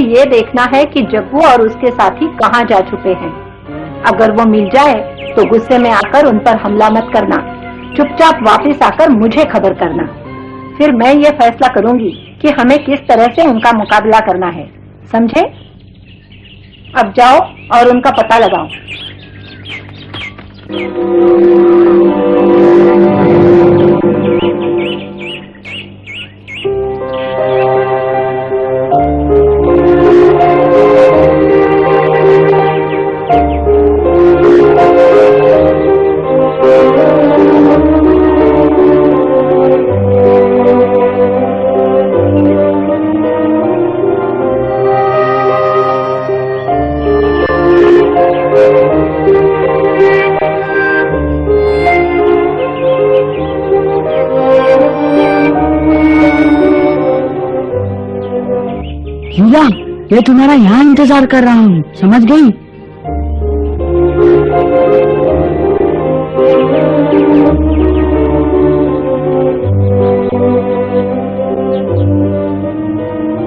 ये देखना है कि जग्गू और उसके साथी कहाँ जा छुपे हैं। अगर वो मिल जाए तो गुस्से में आकर उन पर हमला मत करना, चुपचाप वापस आकर मुझे खबर करना। फिर मैं ये फैसला करूंगी कि हमें किस तरह से उनका मुकाबला करना है, समझे? अब जाओ और उनका पता लगाओ। ये तुम्हारा यहाँ इंतजार कर रहा हूँ, समझ गई?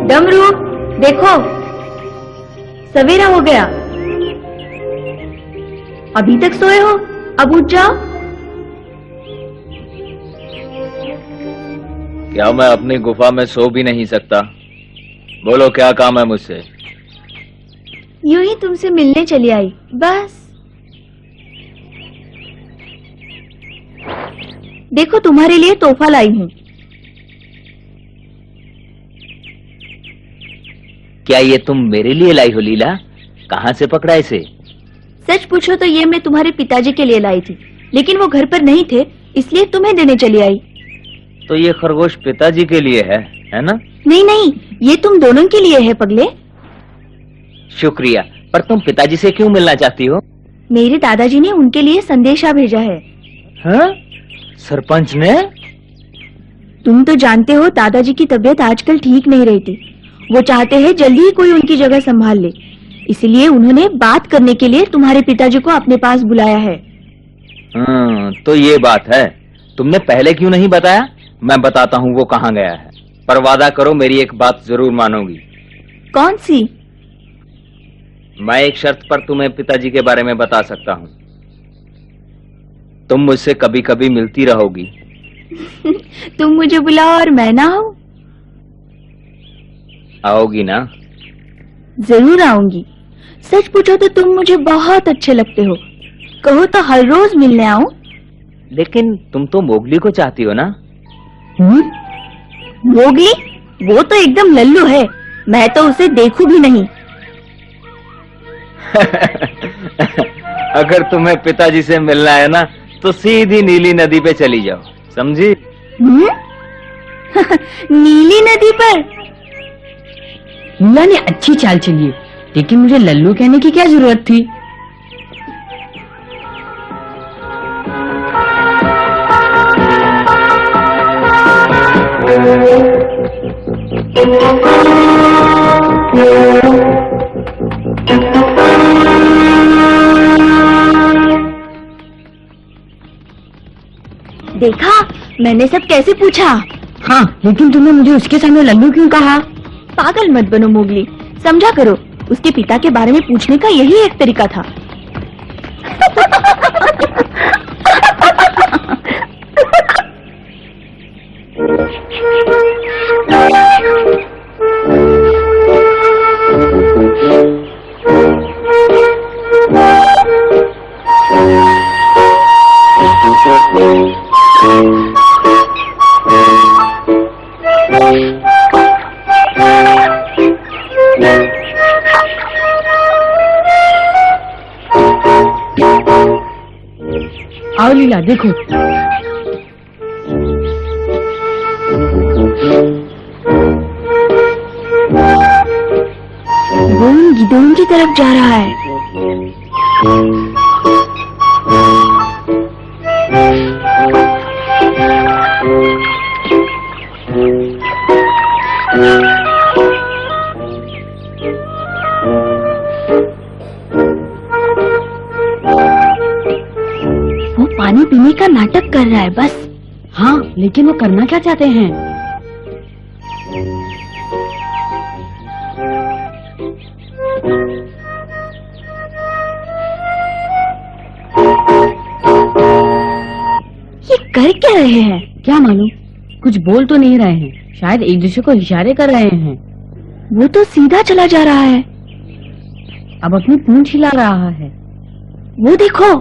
डमरू, देखो सवेरा हो गया। अभी तक सोए हो? अब उठ जाओ। क्या मैं अपनी गुफा में सो भी नहीं सकता? बोलो क्या काम है मुझसे? यूं ही तुमसे मिलने चली आई, बस। देखो तुम्हारे लिए तोहफा लाई हूँ। क्या ये तुम मेरे लिए लाई हो लीला? कहाँ से पकड़ा इसे? सच पूछो तो ये मैं तुम्हारे पिताजी के लिए लाई थी, लेकिन वो घर पर नहीं थे, इसलिए तुम्हें देने चली आई। तो ये खरगोश पिताजी के लिए है ना? नहीं नहीं, ये तुम दोनों के लिए है पगले। शुक्रिया, पर तुम पिताजी से क्यों मिलना चाहती हो? मेरे दादाजी ने उनके लिए संदेशा भेजा है। हाँ? सरपंच ने? तुम तो जानते हो दादाजी की तबीयत आजकल ठीक नहीं रहती। वो चाहते हैं जल्दी ही कोई उनकी जगह संभाल ले, इसलिए उन्होंने बात करने के लिए तुम्हारे पिताजी को अपने पास बुलाया है। तो ये बात है। तुमने पहले क्यों नहीं बताया? मैं बताता हूँ वो कहाँ गया है। पर वादा करो मेरी एक बात जरूर मानोगी। कौन सी? मैं एक शर्त पर तुम्हें पिताजी के बारे में बता सकता हूँ। तुम मुझसे कभी कभी मिलती रहोगी। तुम मुझे बुलाओ और मैं ना आऊं? आओगी ना? जरूर आऊंगी। सच पूछो तो तुम मुझे बहुत अच्छे लगते हो। कहो तो हर रोज मिलने आऊं? लेकिन तुम तो मोगली को चाहती हो ना? मोगली? वो तो एकदम लल्लू है, मैं तो उसे देखूं भी नहीं। अगर तुम्हें पिताजी से मिलना है ना, तो सीधी नीली नदी पे चली जाओ, समझी? नीली नदी पर? मीला ने अच्छी चाल चली है, लेकिन मुझे लल्लू कहने की क्या जरूरत थी? देखा, मैंने सब कैसे पूछा। हाँ, लेकिन तुमने मुझे उसके सामने लल्लू क्यों कहा? पागल मत बनो मोगली, समझा करो। उसके पिता के बारे में पूछने का यही एक तरीका था। आओ लीला, देखो। वो उन गिद्धों की तरफ जा रहा है। वो पानी पीने का नाटक कर रहा है बस। हाँ, लेकिन वो करना क्या चाहते हैं? ये कर क्या रहे हैं? क्या मालूम, कुछ बोल तो नहीं रहे हैं, शायद एक दूसरे को इशारे कर रहे हैं। वो तो सीधा चला जा रहा है। अब अपनी पूंछ हिला रहा है। वो देखो,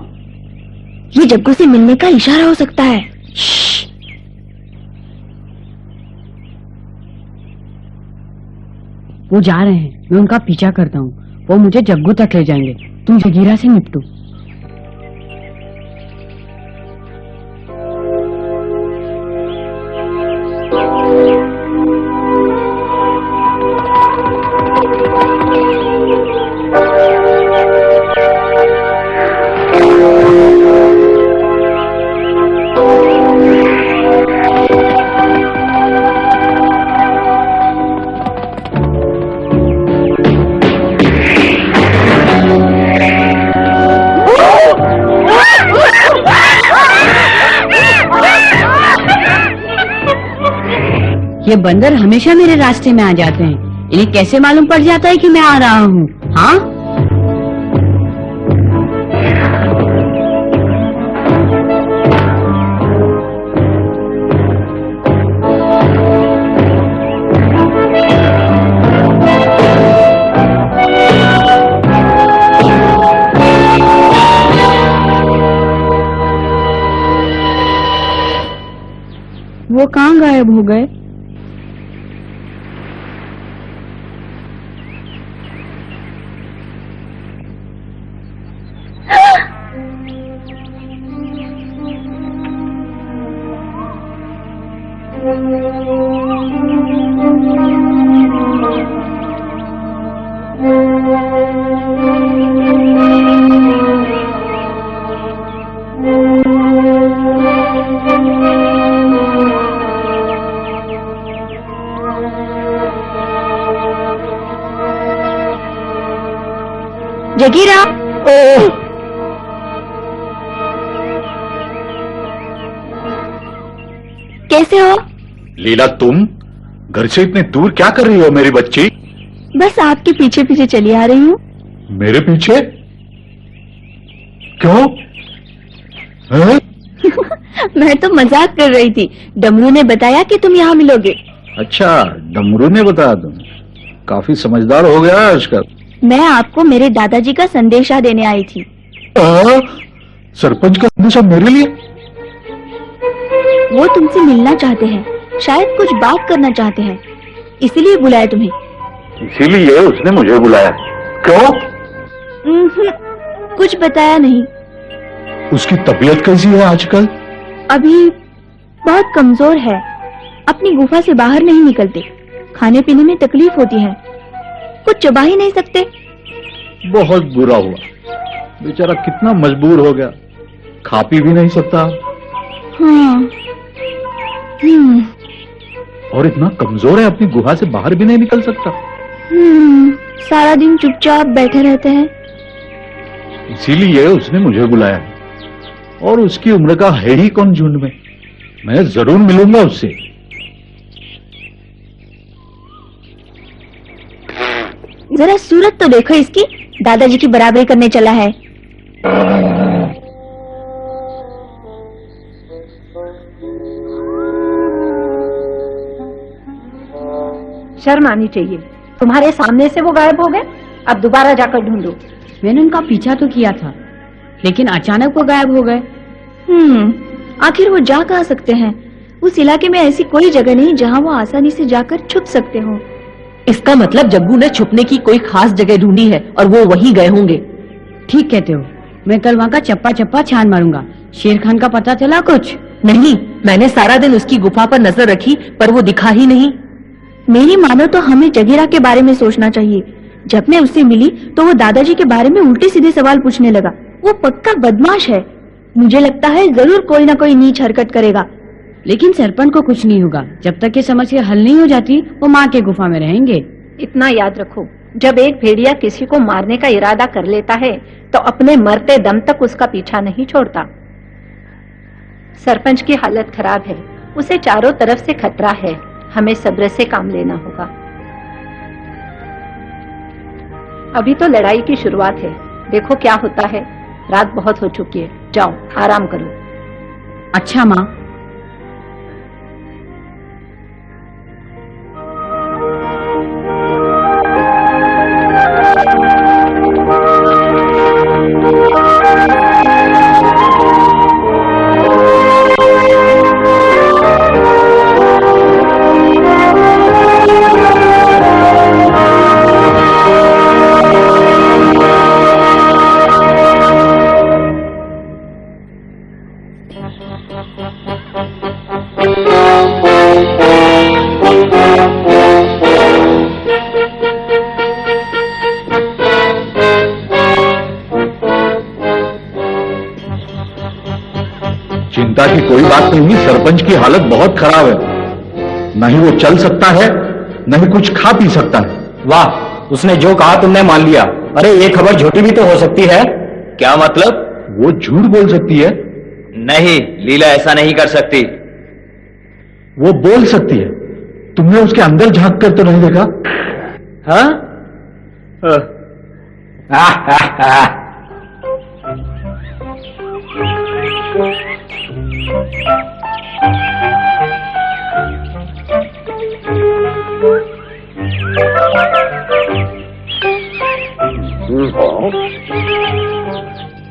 ये जग्गू से मिलने का इशारा हो सकता है। श्श्श। वो जा रहे हैं, मैं उनका पीछा करता हूँ। वो मुझे जग्गू तक ले जाएंगे। तुम जगीरा से निपटो। ये बंदर हमेशा मेरे रास्ते में आ जाते हैं। इन्हें कैसे मालूम पड़ जाता है कि मैं आ रहा हूँ? हाँ, वो कहाँ गायब हो गए? जगीरा, कैसे हो? लीला, तुम घर से इतने दूर क्या कर रही हो मेरी बच्ची? बस आपके पीछे पीछे चली आ रही हूँ। मेरे पीछे? क्यों? हैं? मैं तो मजाक कर रही थी। डमरू ने बताया कि तुम यहाँ मिलोगे। अच्छा, डमरू ने बताया? तुम काफी समझदार हो गया है आजकल। मैं आपको मेरे दादाजी का संदेशा देने आई थी। सरपंच का संदेशा मेरे लिए? वो तुमसे मिलना चाहते हैं, शायद कुछ बात करना चाहते हैं, इसीलिए बुलाया तुम्हें। इसीलिए उसने मुझे बुलाया? क्यों? कुछ बताया नहीं। उसकी तबीयत कैसी है आजकल? अभी बहुत कमजोर है, अपनी गुफा से बाहर नहीं निकलते, खाने पीने में तकलीफ होती है, कुछ चबा ही नहीं सकते। बहुत बुरा हुआ, बेचारा कितना मजबूर हो गया, खा पी भी नहीं सकता। हाँ। और इतना कमजोर है, अपनी गुहा से बाहर भी नहीं निकल सकता। सारा दिन चुपचाप बैठे रहते हैं। इसीलिए उसने मुझे बुलाया, और उसकी उम्र का है ही कौन झुंड में। मैं जरूर मिलूंगा उससे। जरा सूरत तो देखो इसकी, दादाजी की बराबरी करने चला है। शर्म आनी चाहिए, तुम्हारे सामने से वो गायब हो गए, अब दोबारा जाकर ढूंढो। मैंने उनका पीछा तो किया था, लेकिन अचानक वो गायब हो गए। आखिर वो जा कहाँ सकते हैं? उस इलाके में ऐसी कोई जगह नहीं जहाँ वो आसानी से जाकर छुप सकते हो। इसका मतलब जग्गू ने छुपने की कोई खास जगह ढूंढी है और वो वहीं गए होंगे। ठीक कहते हो, मैं कल वहाँ का चप्पा चप्पा छान मारूंगा। शेर खान का पता चला कुछ? नहीं, मैंने सारा दिन उसकी गुफा पर नजर रखी, पर वो दिखा ही नहीं। मेरी मानो तो हमें जगीरा के बारे में सोचना चाहिए। जब मैं उससे मिली तो वो दादाजी के बारे में उल्टे सीधे सवाल पूछने लगा। वो पक्का बदमाश है, मुझे लगता है जरूर कोई ना कोई नीच हरकत करेगा। लेकिन सरपंच को कुछ नहीं होगा, जब तक ये समस्या हल नहीं हो जाती वो माँ के गुफा में रहेंगे। इतना याद रखो, जब एक भेड़िया किसी को मारने का इरादा कर लेता है तो अपने मरते दम तक उसका पीछा नहीं छोड़ता। सरपंच की हालत खराब है, उसे चारों तरफ से खतरा है, हमें सब्र से काम लेना होगा। अभी तो लड़ाई की शुरुआत है, देखो क्या होता है। रात बहुत हो चुकी है, जाओ आराम करो। अच्छा माँ। चिंता की कोई बात नहीं, सरपंच की हालत बहुत खराब है। नहीं वो चल सकता है, नहीं कुछ खा पी सकता है। वाह, उसने जो कहा तुमने मान लिया। अरे ये खबर झूठी भी तो हो सकती है। क्या मतलब? वो झूठ बोल सकती है। नहीं, लीला ऐसा नहीं कर सकती। वो बोल सकती है। तुमने उसके अंदर झांक कर तो नहीं देखा? हाँ?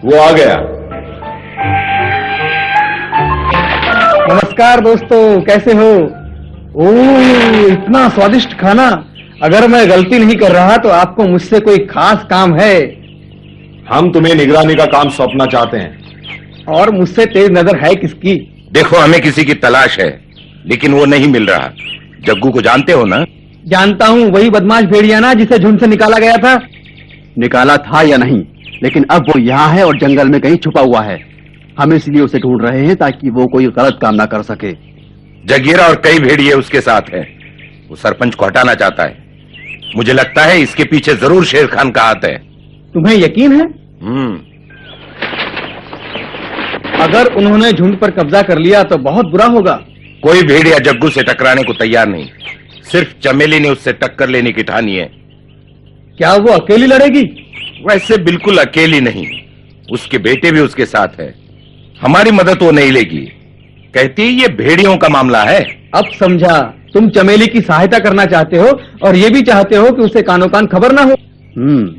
वो आ गया। नमस्कार दोस्तों, कैसे हो? ओह, इतना स्वादिष्ट खाना। अगर मैं गलती नहीं कर रहा तो आपको मुझसे कोई खास काम है। हम तुम्हें निगरानी का काम सौंपना चाहते हैं। और मुझसे तेज नजर है किसकी? देखो, हमें किसी की तलाश है, लेकिन वो नहीं मिल रहा। जग्गू को जानते हो ना? जानता हूँ, वही बदमाश भेड़िया ना जिसे झुंड से निकाला गया था। निकाला था या नहीं, लेकिन अब वो यहाँ है और जंगल में कहीं छुपा हुआ है। हम इसलिए उसे ढूंढ रहे हैं ताकि वो कोई गलत काम ना कर सके। जगीरा और कई भेड़िए उसके साथ हैं। वो सरपंच को हटाना चाहता है। मुझे लगता है इसके पीछे जरूर शेर खान का हाथ है। तुम्हें यकीन है? अगर उन्होंने झुंड पर कब्जा कर लिया तो बहुत बुरा होगा। कोई भेड़िया जग्गू से टकराने को तैयार नहीं। सिर्फ चमेली ने उससे टक्कर लेने की ठानी है। क्या वो अकेली लड़ेगी? वैसे बिल्कुल अकेली नहीं, उसके बेटे भी उसके साथ है। हमारी मदद वो नहीं लेगी। कहती है ये भेड़ियों का मामला है। अब समझा, तुम चमेली की सहायता करना चाहते हो और ये भी चाहते हो कि उसे कानो कान खबर ना हो।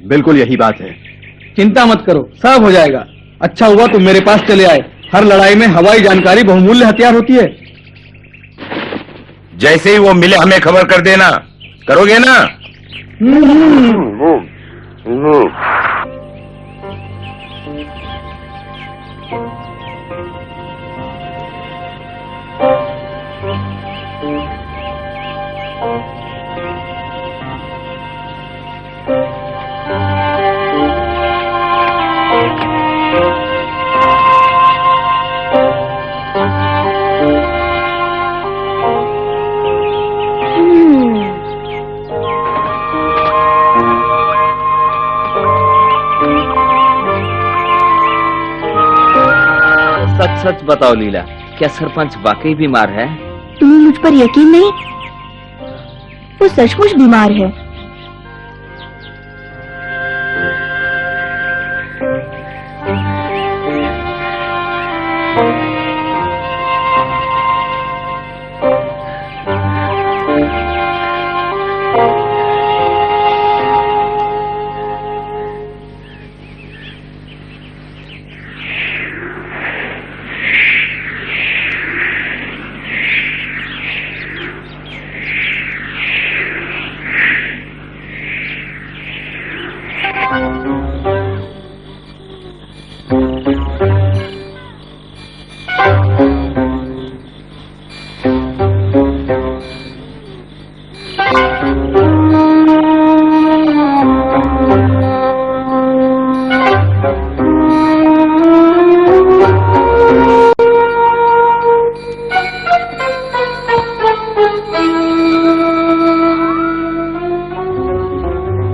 बिल्कुल यही बात है। चिंता मत करो, सब हो जाएगा। अच्छा हुआ तुम मेरे पास चले आए। हर लड़ाई में हवाई जानकारी बहुमूल्य हथियार होती है। जैसे ही वो मिले हमें खबर कर देना। करोगे ना? सच सच बताओ लीला, क्या सरपंच वाकई बीमार है? तुम्हें मुझ पर यकीन नहीं? वो सचमुच बीमार है।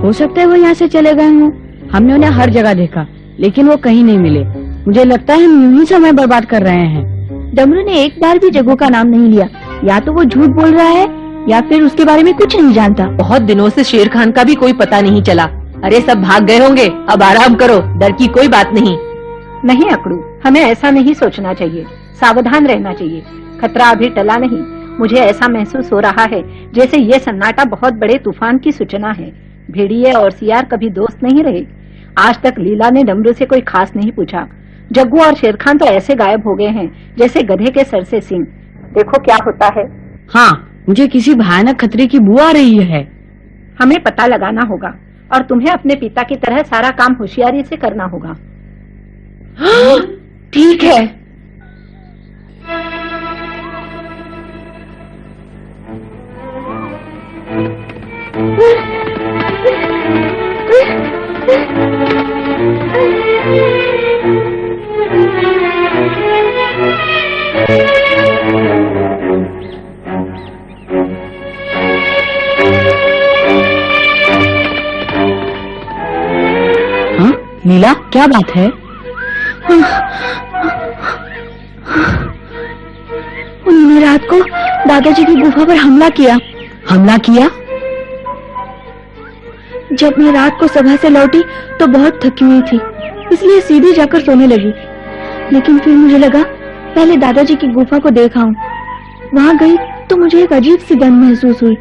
हो सकता है वो यहाँ से चले गए हों। हमने उन्हें हर जगह देखा, लेकिन वो कहीं नहीं मिले। मुझे लगता है हम यूं ही समय बर्बाद कर रहे हैं। डमरू ने एक बार भी जग्गू का नाम नहीं लिया। या तो वो झूठ बोल रहा है या फिर उसके बारे में कुछ नहीं जानता। बहुत दिनों से शेर खान का भी कोई पता नहीं चला। अरे सब भाग गए होंगे, अब आराम करो, डर की कोई बात नहीं। नहीं अकड़ू, हमें ऐसा नहीं सोचना चाहिए, सावधान रहना चाहिए। खतरा अभी टला नहीं। मुझे ऐसा महसूस हो रहा है जैसे ये सन्नाटा बहुत बड़े तूफान की सूचना है। भेड़िए और सियार कभी दोस्त नहीं रहे। आज तक लीला ने डमरू से कोई खास नहीं पूछा। जग्गू और शेरखान तो ऐसे गायब हो गए हैं जैसे गधे के सर से सींग। देखो क्या होता है। हाँ, मुझे किसी भयानक खतरे की बू आ रही है। हमें पता लगाना होगा और तुम्हें अपने पिता की तरह सारा काम होशियारी से करना होगा। ठीक है। लीला, क्या बात है? उन्होंने रात को दादाजी की गुफा पर हमला किया। हमला किया? जब मैं रात को सभा से लौटी तो बहुत थकी हुई थी, इसलिए सीधे जाकर सोने लगी। लेकिन फिर मुझे लगा पहले दादाजी की गुफा को देख आऊं। वहां गई तो मुझे एक अजीब सी गंध महसूस हुई।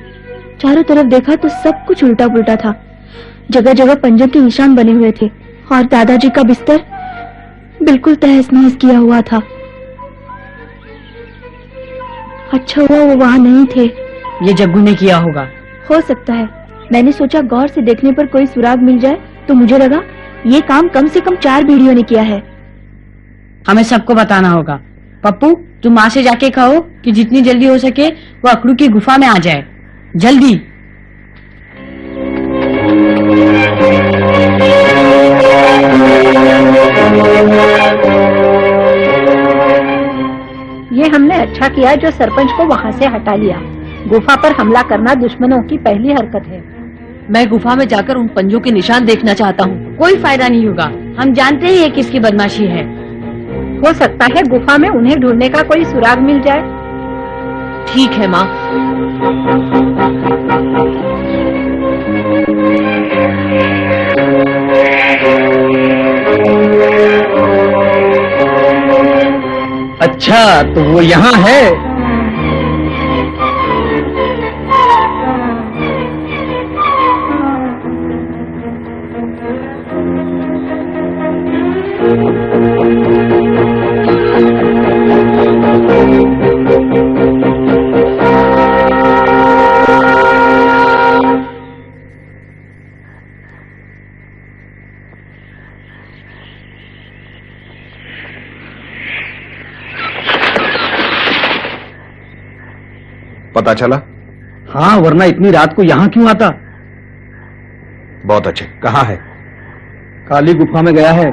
चारों तरफ देखा तो सब कुछ उल्टा पुल्टा था। जगह जगह पंजों के निशान बने हुए थे और दादाजी का बिस्तर बिल्कुल तहस नहस किया हुआ था। अच्छा हुआ वो वहां नहीं थे। ये जग्गू ने किया होगा। हो सकता है। मैंने सोचा गौर से देखने पर कोई सुराग मिल जाए, तो मुझे लगा ये काम कम से कम 4 भेड़ियों ने किया है। हमें सबको बताना होगा। पप्पू, तुम माँ से जाके कहो कि जितनी जल्दी हो सके वो अकड़ू की गुफा में आ जाए। जल्दी। ये हमने अच्छा किया जो सरपंच को वहाँ से हटा लिया। गुफा पर हमला करना दुश्मनों की पहली हरकत है। मैं गुफा में जाकर उन पंजों के निशान देखना चाहता हूँ। कोई फायदा नहीं होगा, हम जानते हैं ये किसकी बदमाशी है। हो सकता है गुफा में उन्हें ढूंढने का कोई सुराग मिल जाए। ठीक है माँ। अच्छा, तो वो यहाँ है। पता चला? हाँ, वरना इतनी रात को यहाँ क्यों आता? बहुत अच्छे। कहाँ है? काली गुफा में गया है।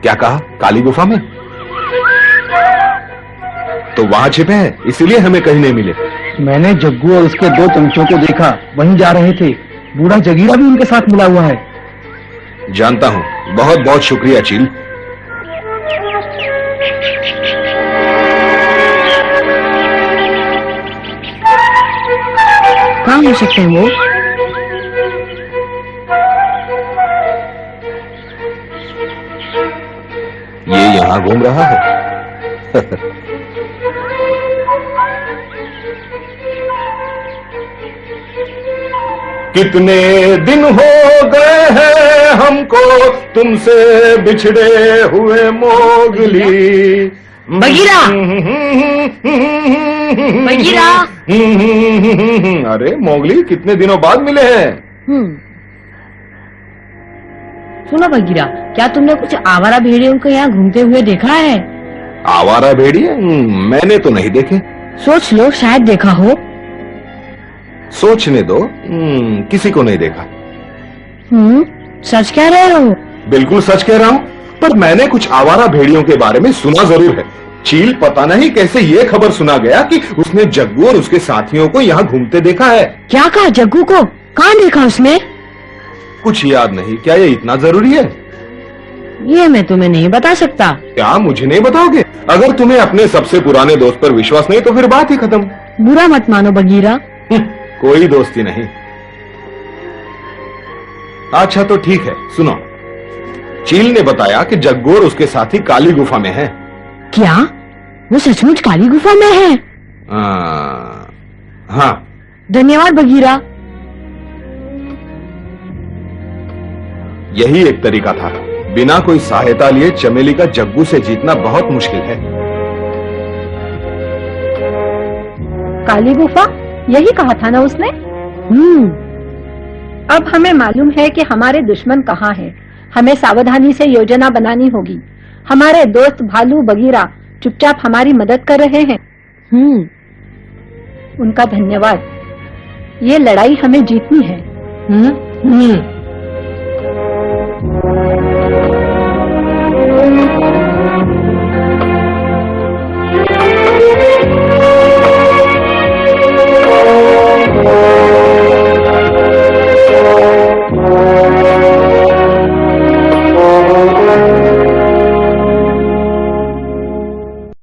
क्या कहा? काली गुफा में? तो वहां छिपे हैं, इसीलिए हमें कहीं नहीं मिले। मैंने जग्गू और उसके 2 चमचों को देखा, वहीं जा रहे थे। बूढ़ा जगीरा भी उनके साथ मिला हुआ है। जानता हूँ। बहुत बहुत शुक्रिया चील। कहाँ हो सकते हैं वो? ये यहाँ घूम रहा है। कितने दिन हो गए हैं हमको तुमसे बिछड़े हुए मोगली। बगीरा! बगीरा! अरे मोगली, कितने दिनों बाद मिले हैं। सुनो बगीरा, क्या तुमने कुछ आवारा भेड़ियों को यहाँ घूमते हुए देखा है? आवारा भेड़िए? मैंने तो नहीं देखे। सोच लो, शायद देखा हो। सोचने दो। किसी को नहीं देखा। सच कह रहे हो? बिल्कुल सच कह रहा हूँ, पर मैंने कुछ आवारा भेड़ियों के बारे में सुना जरूर है। चील, पता नहीं कैसे ये खबर सुना गया कि उसने जग्गू और उसके साथियों को यहाँ घूमते देखा है। क्या कहा? जग्गू को कहाँ देखा उसने? कुछ याद नहीं। क्या ये इतना जरूरी है? ये मैं तुम्हें नहीं बता सकता। क्या मुझे नहीं बताओगे? अगर तुम्हें अपने सबसे पुराने दोस्त पर विश्वास नहीं तो फिर बात ही खत्म। बुरा मत मानो बगीरा। कोई दोस्ती नहीं। अच्छा तो ठीक है, सुनो। चील ने बताया कि जग्गू और उसके साथी काली गुफा में हैं। क्या वो सचमुच काली गुफा में है? हाँ। धन्यवाद बगीरा। यही एक तरीका था। बिना कोई सहायता लिए चमेली का जग्गू से जीतना बहुत मुश्किल है। काली गुफा, यही कहा था ना उसने। अब हमें मालूम है कि हमारे दुश्मन कहाँ हैं। हमें सावधानी से योजना बनानी होगी। हमारे दोस्त भालू बगीरा चुपचाप हमारी मदद कर रहे हैं। उनका धन्यवाद। ये लड़ाई हमें जीतनी है।